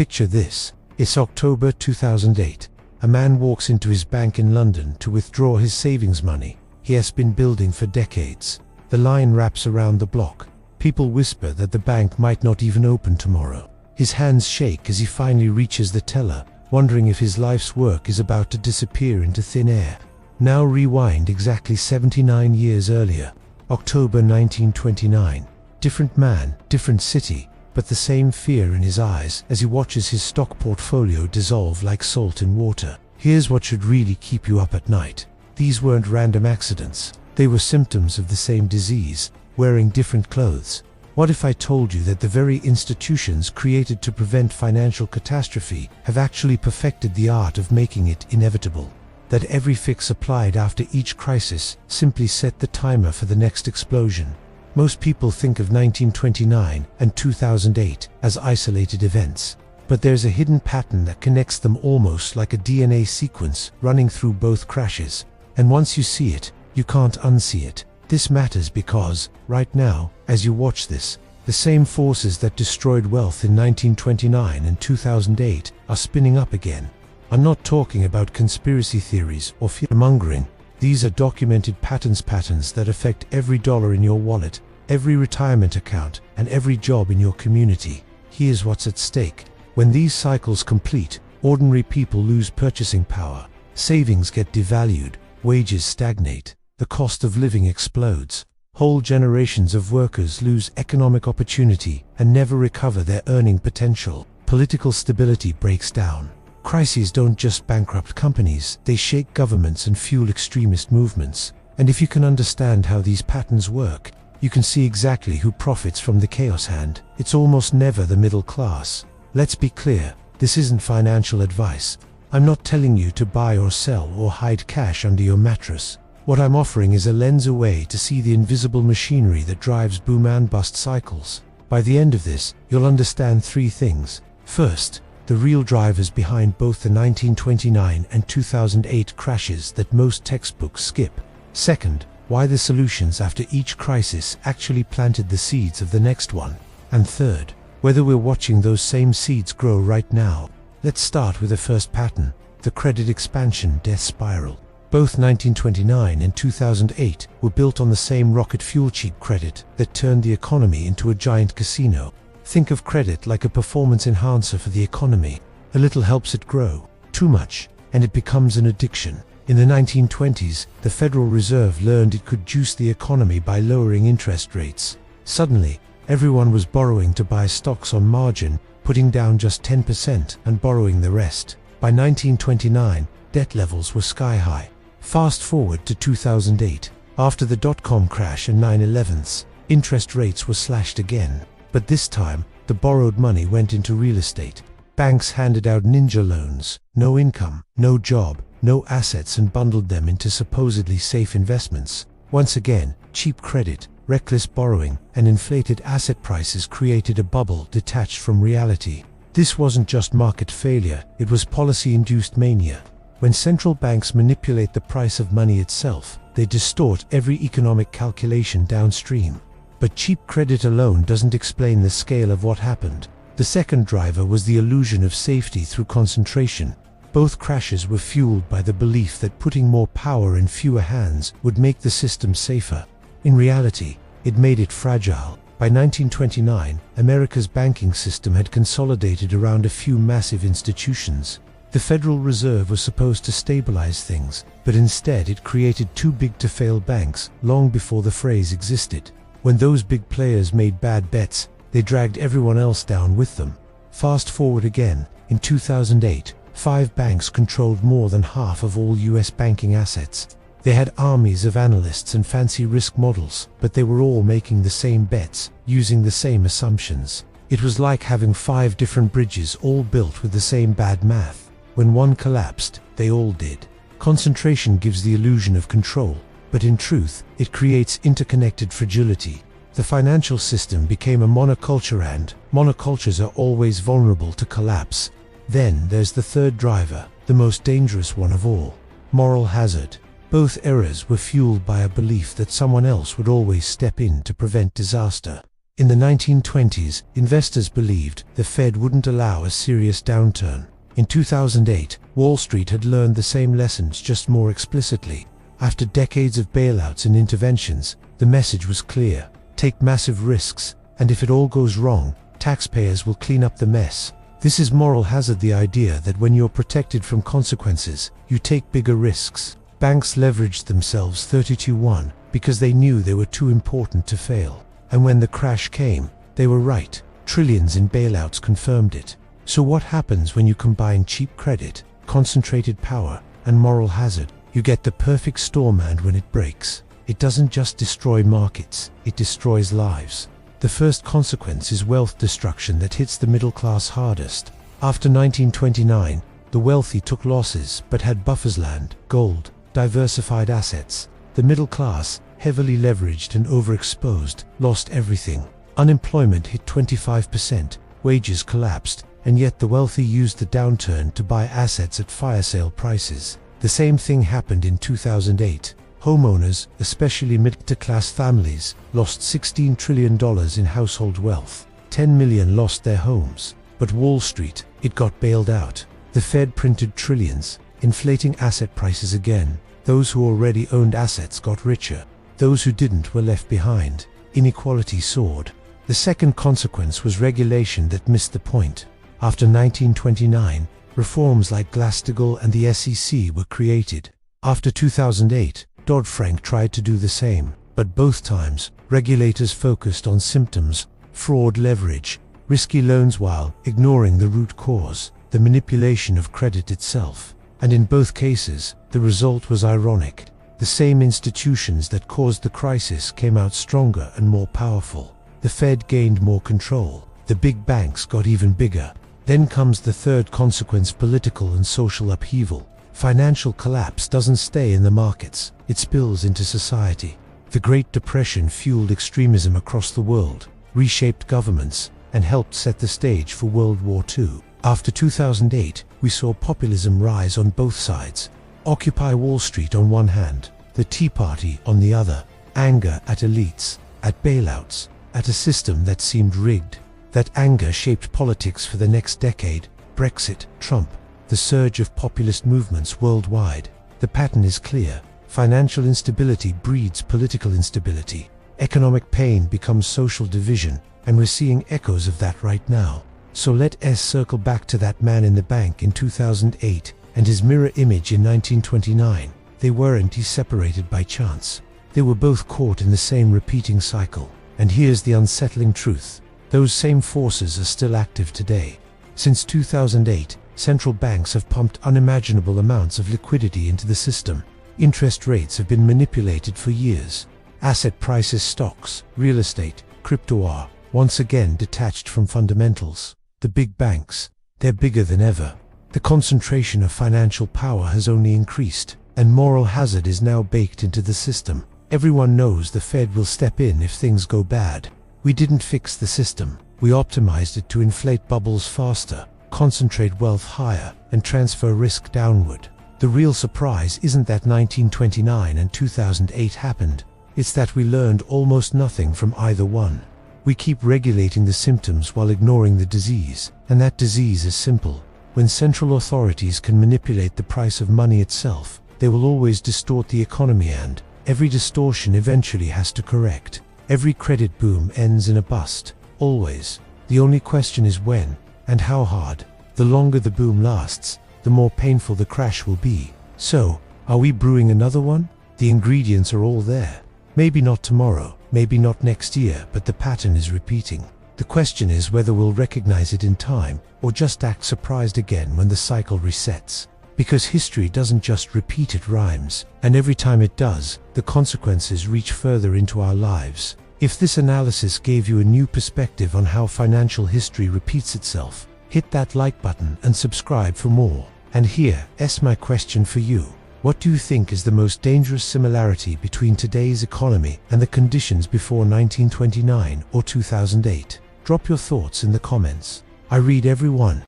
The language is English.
Picture this. It's October 2008. A man walks into his bank in London to withdraw his savings money he has been building for decades. The line wraps around the block. People whisper that the bank might not even open tomorrow. His hands shake as he finally reaches the teller, wondering if his life's work is about to disappear into thin air. Now rewind exactly 79 years earlier, October 1929. Different man, different city, but the same fear in his eyes as he watches his stock portfolio dissolve like salt in water. Here's what should really keep you up at night. These weren't random accidents. They were symptoms of the same disease, wearing different clothes. What if I told you that the very institutions created to prevent financial catastrophe have actually perfected the art of making it inevitable? That every fix applied after each crisis simply set the timer for the next explosion? Most people think of 1929 and 2008 as isolated events, but there's a hidden pattern that connects them almost like a DNA sequence running through both crashes. And once you see it, you can't unsee it. This matters because, right now, as you watch this, the same forces that destroyed wealth in 1929 and 2008 are spinning up again. I'm not talking about conspiracy theories or fear-mongering. These are documented patterns that affect every dollar in your wallet, every retirement account, and every job in your community. Here's what's at stake. When these cycles complete, ordinary people lose purchasing power, savings get devalued, wages stagnate, the cost of living explodes. Whole generations of workers lose economic opportunity and never recover their earning potential. Political stability breaks down. Crises don't just bankrupt companies, they shake governments and fuel extremist movements. And if you can understand how these patterns work, you can see exactly who profits from the chaos hand. It's almost never the middle class. Let's be clear, this isn't financial advice. I'm not telling you to buy or sell or hide cash under your mattress. What I'm offering is a lens away to see the invisible machinery that drives boom and bust cycles. By the end of this, you'll understand three things. First, the real drivers behind both the 1929 and 2008 crashes that most textbooks skip. Second, why the solutions after each crisis actually planted the seeds of the next one. And third, whether we're watching those same seeds grow right now. Let's start with the first pattern, the credit expansion death spiral. Both 1929 and 2008 were built on the same rocket fuel cheap credit that turned the economy into a giant casino. Think of credit like a performance enhancer for the economy. A little helps it grow. Too much, and it becomes an addiction. In the 1920s, the Federal Reserve learned it could juice the economy by lowering interest rates. Suddenly, everyone was borrowing to buy stocks on margin, putting down just 10% and borrowing the rest. By 1929, debt levels were sky high. Fast forward to 2008. After the dot-com crash and 9/11s, interest rates were slashed again. But this time, the borrowed money went into real estate. Banks handed out ninja loans, no income, no job, no assets, and bundled them into supposedly safe investments. Once again, cheap credit, reckless borrowing, and inflated asset prices created a bubble detached from reality. This wasn't just market failure, it was policy-induced mania. When central banks manipulate the price of money itself, they distort every economic calculation downstream. But cheap credit alone doesn't explain the scale of what happened. The second driver was the illusion of safety through concentration. Both crashes were fueled by the belief that putting more power in fewer hands would make the system safer. In reality, it made it fragile. By 1929, America's banking system had consolidated around a few massive institutions. The Federal Reserve was supposed to stabilize things, but instead it created too big to fail banks long before the phrase existed. When those big players made bad bets, they dragged everyone else down with them. Fast forward again, in 2008, 5 banks controlled more than half of all US banking assets. They had armies of analysts and fancy risk models, but they were all making the same bets, using the same assumptions. It was like having 5 different bridges all built with the same bad math. When one collapsed, they all did. Concentration gives the illusion of control, but in truth, it creates interconnected fragility. The financial system became a monoculture, and monocultures are always vulnerable to collapse. Then there's the third driver, the most dangerous one of all, moral hazard. Both errors were fueled by a belief that someone else would always step in to prevent disaster. In the 1920s, investors believed the Fed wouldn't allow a serious downturn. In 2008, Wall Street had learned the same lessons, just more explicitly. After decades of bailouts and interventions, the message was clear: take massive risks, and if it all goes wrong, taxpayers will clean up the mess. This is moral hazard, the idea that when you're protected from consequences, you take bigger risks. Banks leveraged themselves 30-1 because they knew they were too important to fail. And when the crash came, they were right. Trillions in bailouts confirmed it. So what happens when you combine cheap credit, concentrated power, and moral hazard? You get the perfect storm, and when it breaks, it doesn't just destroy markets, it destroys lives. The first consequence is wealth destruction that hits the middle class hardest. After 1929, the wealthy took losses but had buffers: land, gold, diversified assets. The middle class, heavily leveraged and overexposed, lost everything. Unemployment hit 25%, wages collapsed, and yet the wealthy used the downturn to buy assets at fire sale prices. The same thing happened in 2008. Homeowners, especially middle-class families, lost $16 trillion in household wealth. 10 million lost their homes. But Wall Street, it got bailed out. The Fed printed trillions, inflating asset prices again. Those who already owned assets got richer. Those who didn't were left behind. Inequality soared. The second consequence was regulation that missed the point. After 1929, reforms like Glass-Steagall and the SEC were created. After 2008, Dodd-Frank tried to do the same, but both times, regulators focused on symptoms: fraud, leverage, risky loans, while ignoring the root cause, the manipulation of credit itself. And in both cases, the result was ironic. The same institutions that caused the crisis came out stronger and more powerful. The Fed gained more control. The big banks got even bigger. Then comes the third consequence: political and social upheaval. Financial collapse doesn't stay in the markets, it spills into society. The Great Depression fueled extremism across the world, reshaped governments, and helped set the stage for World War II. After 2008, we saw populism rise on both sides. Occupy Wall Street on one hand, the Tea Party on the other. Anger at elites, at bailouts, at a system that seemed rigged. That anger shaped politics for the next decade. Brexit, Trump, the surge of populist movements worldwide. The pattern is clear. Financial instability breeds political instability. Economic pain becomes social division, and we're seeing echoes of that right now. So let us circle back to that man in the bank in 2008 and his mirror image in 1929. They weren't separated by chance. They were both caught in the same repeating cycle. And here's the unsettling truth: those same forces are still active today. Since 2008, central banks have pumped unimaginable amounts of liquidity into the system. Interest rates have been manipulated for years. Asset prices, stocks, real estate, crypto are once again detached from fundamentals. The big banks, they're bigger than ever. The concentration of financial power has only increased, and moral hazard is now baked into the system. Everyone knows the Fed will step in if things go bad. We didn't fix the system. We optimized it to inflate bubbles faster, concentrate wealth higher, and transfer risk downward. The real surprise isn't that 1929 and 2008 happened. It's that we learned almost nothing from either one. We keep regulating the symptoms while ignoring the disease, and that disease is simple. When central authorities can manipulate the price of money itself, they will always distort the economy, and every distortion eventually has to correct. Every credit boom ends in a bust, always. The only question is when, and how hard. The longer the boom lasts, the more painful the crash will be. So, are we brewing another one? The ingredients are all there. Maybe not tomorrow, maybe not next year, but the pattern is repeating. The question is whether we'll recognize it in time, or just act surprised again when the cycle resets. Because history doesn't just repeat, it rhymes, and every time it does, the consequences reach further into our lives. If this analysis gave you a new perspective on how financial history repeats itself, hit that like button and subscribe for more. And here's my question for you. What do you think is the most dangerous similarity between today's economy and the conditions before 1929 or 2008? Drop your thoughts in the comments. I read every one.